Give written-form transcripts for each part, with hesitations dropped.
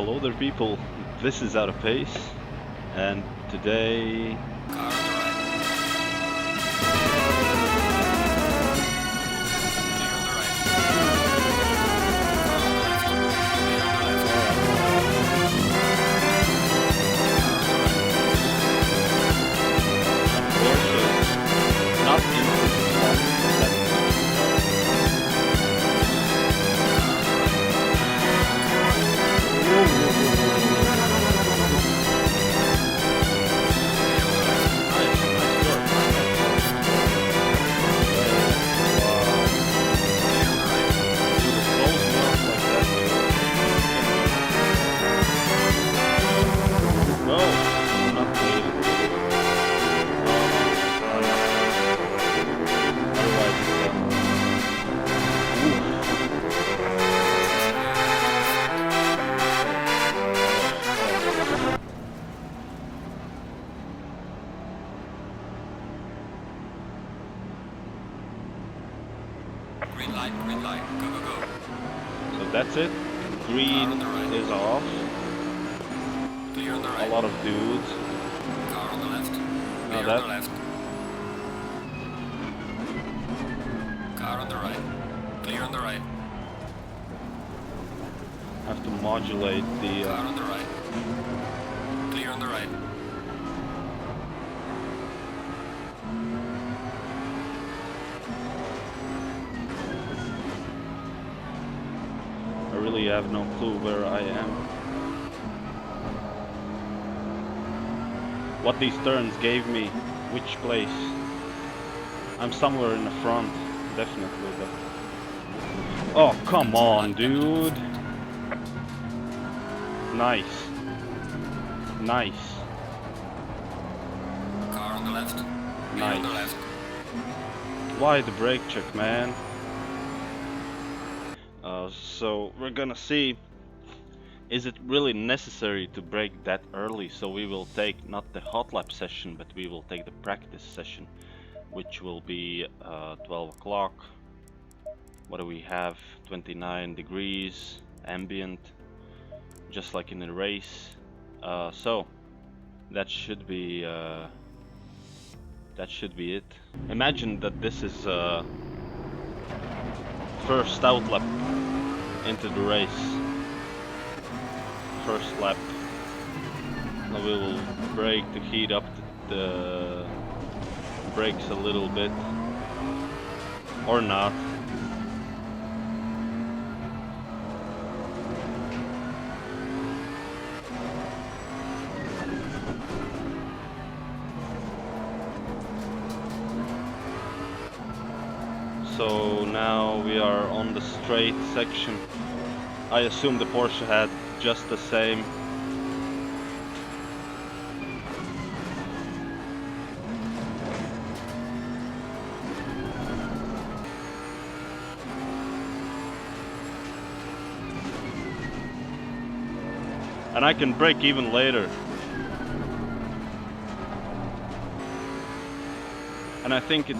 Hello there people, this is Out of Pace, and today... not Green light, go, go, go. So that's it, green is off, Clear on the right. a lot of dudes. Car on the left. Now Clear that- on the left. Car on the right. Clear on the right. Have to modulate the... Car on the right. Clear on the right. I really have no clue where I am. What these turns gave me, which place. I'm somewhere in the front, definitely, but... Oh, come on, dude! Nice. Nice. Car on the left. Clear on the Nice. left. Why the brake check, man? So we're gonna see, is it really necessary to brake that early? So we will take not the hot lap session, but we will take the practice session, which will be 12 o'clock. What do we have? 29 degrees, ambient, just like in a race. So that should be it. Imagine that this is first out lap into the race. First lap. Now we will brake to heat up the brakes a little bit, or not. So now we are on the straight section. I assume the Porsche had just the same. And I can brake even later. And I think it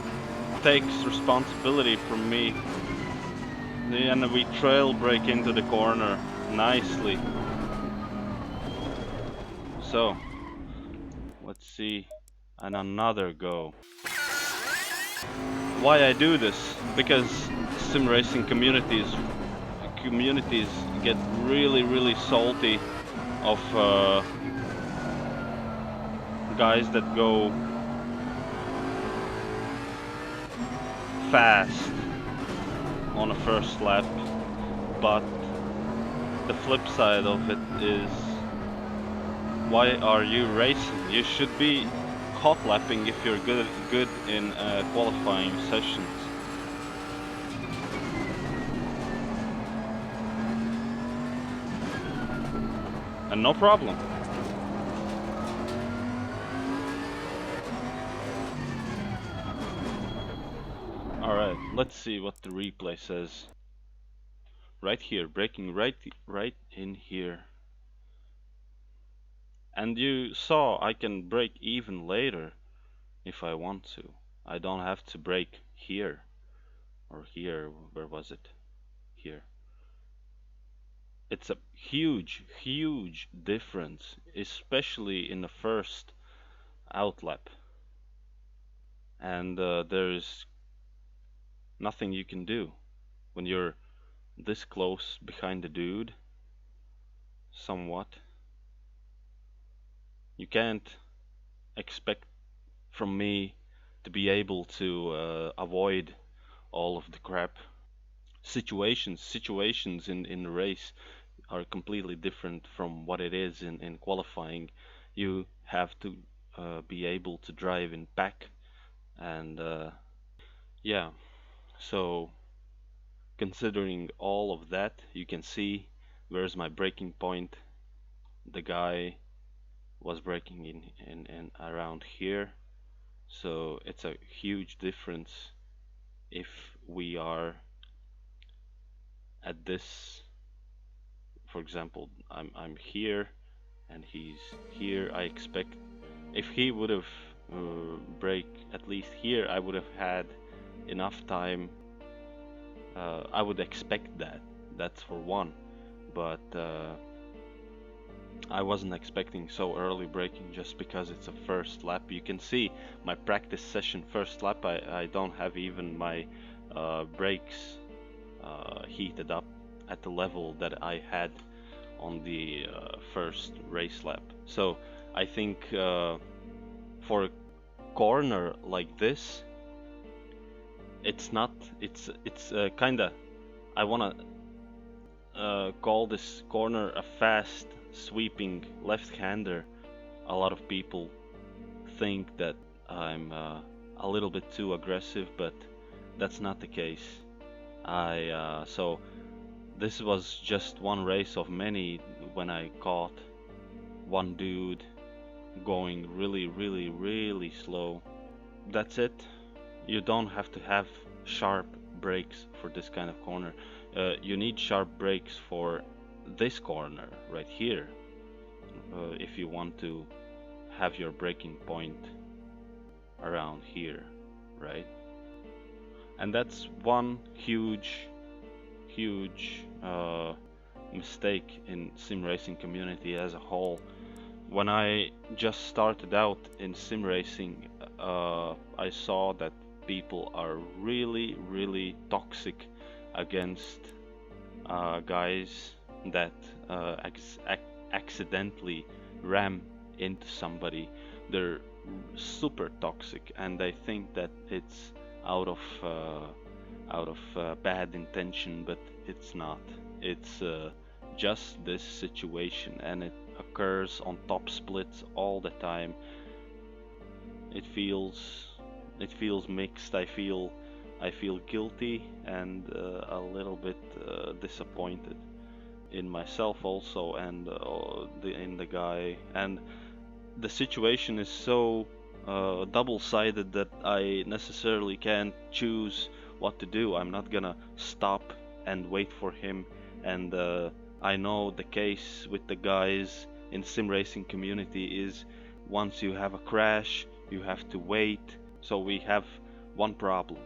takes responsibility from me. And we trail brake into the corner nicely. So let's see, and another go. Why I do this? Because sim racing communities get really salty of guys that go fast on a first lap, but the flip side of it is, why are you racing? You should be hot lapping if you're good in qualifying sessions. And no problem. Alright, let's see what the replay says. Right here, braking right in here. And you saw I can brake even later if I want to. I don't have to brake here or here. Where was it? Here. it's a huge difference, especially in the first outlap, and there's nothing you can do when you're this close behind the dude. Somewhat, you can't expect from me to be able to avoid all of the crap. Situations in the race are completely different from what it is in qualifying. You have to be able to drive in pack, and yeah, so considering all of that, you can see where's my breaking point. The guy was breaking in around here, so it's a huge difference if we are at this. For example, I'm here and he's here. I expect if he would have break at least here, I would have had enough time. I would expect that. That's for one. But I wasn't expecting so early braking just because it's a first lap. You can see my practice session first lap. I don't have even my brakes heated up at the level that I had on the first race lap. So I think for a corner like this, it's not. It's kinda. I wanna call this corner a fast sweeping left-hander. A lot of people think that I'm a little bit too aggressive, but that's not the case. So this was just one race of many when I caught one dude going really slow. That's it. You don't have to have sharp brakes for this kind of corner. You need sharp brakes for this corner right here if you want to have your braking point around here, right? And that's one huge mistake in sim racing community as a whole. When I just started out in sim racing, I saw that people are really toxic against guys that accidentally ram into somebody. They're super toxic, and I think that it's out of bad intention, but it's not. It's just this situation, and it occurs on top splits all the time. It feels mixed. I feel guilty and a little bit disappointed in myself also, and in the guy. And the situation is so double-sided that I necessarily can't choose what to do. I'm not gonna stop and wait for him. And I know the case with the guys in sim racing community is once you have a crash, you have to wait. So we have one problem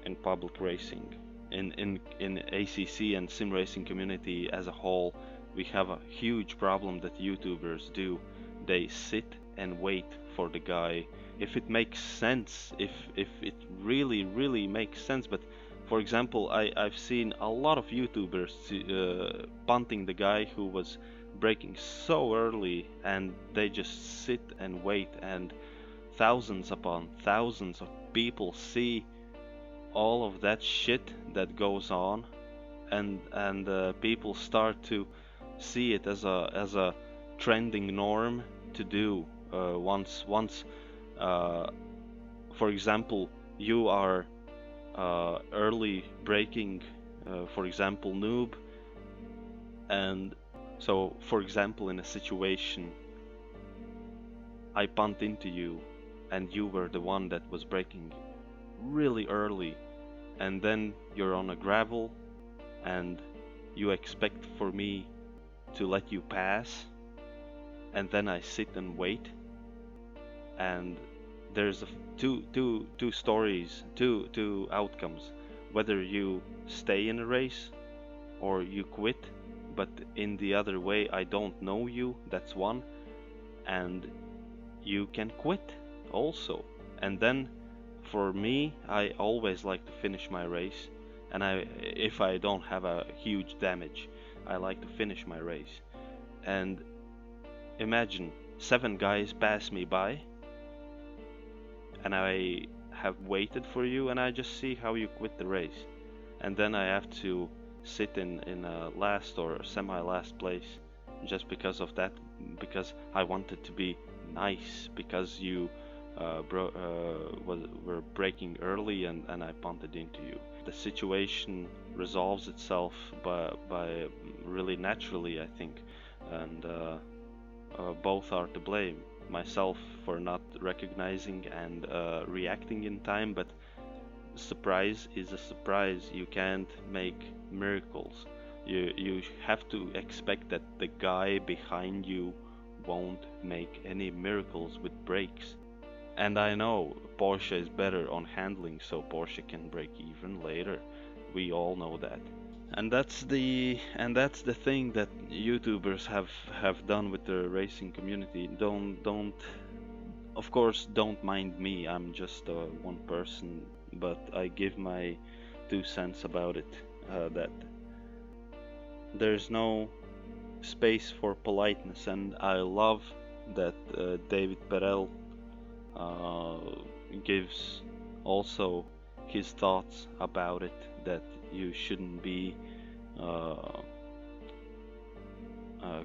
in public racing. In ACC and sim racing community as a whole, we have a huge problem that YouTubers do. They sit and wait for the guy. If it makes sense, if it really makes sense. But for example, I've seen a lot of YouTubers punting the guy who was braking so early, and they just sit and wait, and thousands upon thousands of people see all of that shit that goes on, and people start to see it as a trending norm to do. Once for example, you are early braking, for example noob, and so for example in a situation I punt into you and you were the one that was braking really early, and then you're on a gravel and you expect for me to let you pass, and then I sit and wait, and there's two stories, two outcomes: whether you stay in a race or you quit but in the other way, I don't know you, that's one, and you can quit also. And then for me, I always like to finish my race, and if I don't have a huge damage, I like to finish my race. And imagine 7 guys pass me by, and I have waited for you, and I just see how you quit the race, and then I have to sit in a last or semi-last place just because of that, because I wanted to be nice, because you were braking early and I punted into you. The situation resolves itself by really naturally, I think, and both are to blame. Myself for not recognizing and reacting in time, but surprise is a surprise. You can't make miracles. You have to expect that the guy behind you won't make any miracles with brakes. And I know Porsche is better on handling, so Porsche can break even later. We all know that. And that's the thing that YouTubers have done with the racing community. Don't of course don't mind me. I'm just one person, but I give my 2 cents about it. That there's no space for politeness, and I love that David Perel gives also his thoughts about it, that you shouldn't be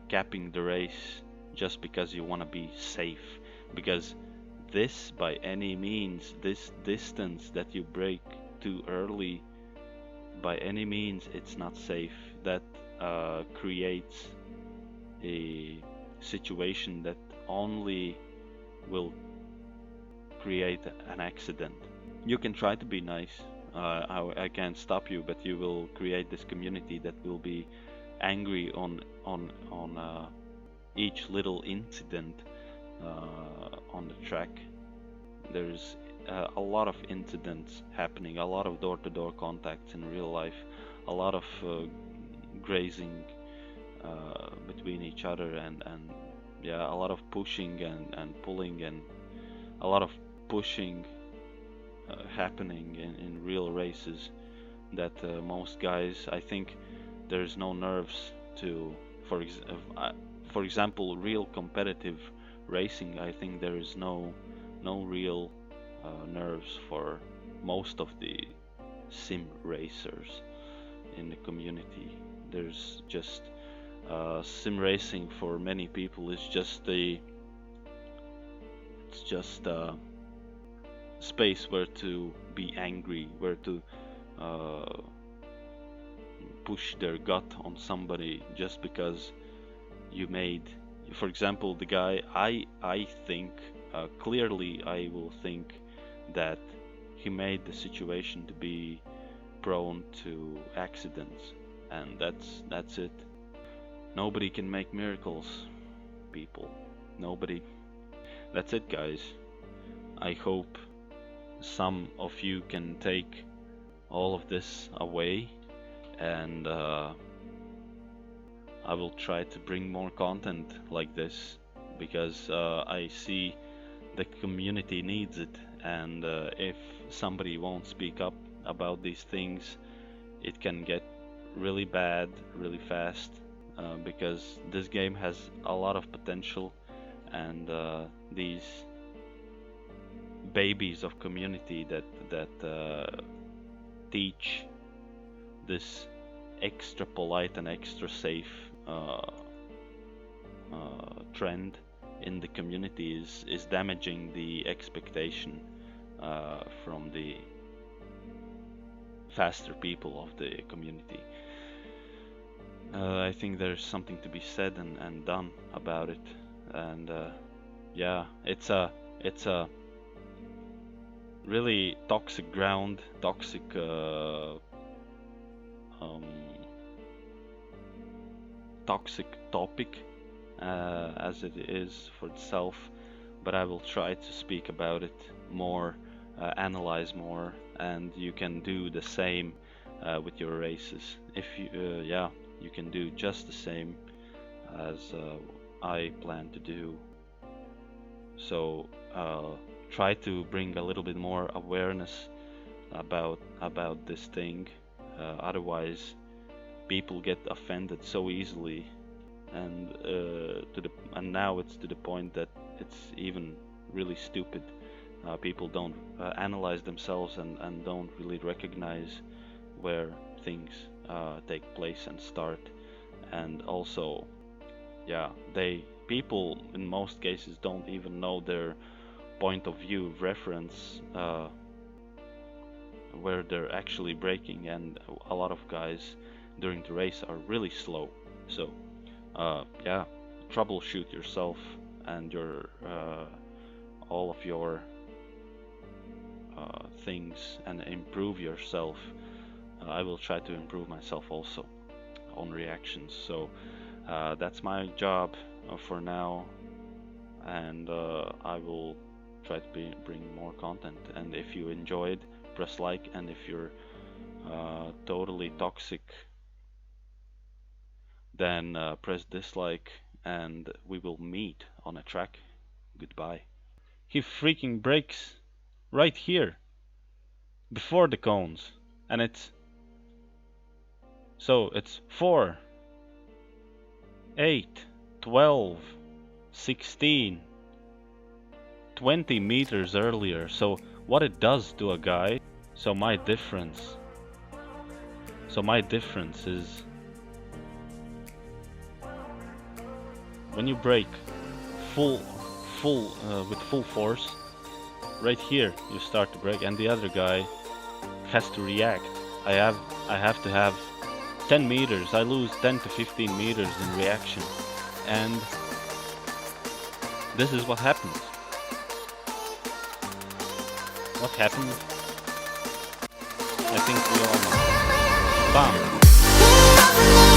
capping the race just because you want to be safe, because this, by any means, this distance that you break too early, by any means it's not safe. That creates a situation that only will create an accident. You can try to be nice, I can't stop you, but you will create this community that will be angry on each little incident on the track. There's a lot of incidents happening, a lot of door-to-door contacts in real life, a lot of grazing between each other, and yeah, a lot of pushing and pulling, and a lot of pushing happening in real races that most guys, I think there's no nerves to, for example, real competitive racing. I think there is no real nerves for most of the sim racers in the community. There's just sim racing for many people is just a space where to be angry, where to push their gut on somebody just because you made, for example, the guy, I think clearly I will think that he made the situation to be prone to accidents, and that's it. Nobody can make miracles, people. Nobody. That's it, guys. I hope some of you can take all of this away, and I will try to bring more content like this, because I see the community needs it, and if somebody won't speak up about these things, it can get really bad really fast, because this game has a lot of potential, and these babies of community that teach this extra polite and extra safe trend in the community is damaging the expectation from the faster people of the community. I think there's something to be said and done about it, and yeah, it's a really toxic ground, toxic toxic topic as it is for itself, but I will try to speak about it more, analyze more, and you can do the same with your races. If you, yeah, you can do just the same as I plan to do. So try to bring a little bit more awareness about this thing. Otherwise, people get offended so easily, and now it's to the point that it's even really stupid. People don't analyze themselves and don't really recognize where things take place and start. And also, yeah, people in most cases don't even know their point of view reference where they're actually braking, and a lot of guys during the race are really slow. So yeah, troubleshoot yourself and your all of your things and improve yourself. I will try to improve myself also on reactions. So that's my job for now, and I will try to bring more content. And if you enjoyed, press like, and if you're totally toxic, then press dislike, and we will meet on a track. Goodbye. He freaking brakes right here before the cones, and it's 4, 8, 12, 16, 20 meters earlier. So what it does to a guy, so my difference is when you brake with full force, right here you start to brake, and the other guy has to react. I have to have 10 meters. I lose 10 to 15 meters in reaction, and this is what happens. What happened? I think we all know. Bam!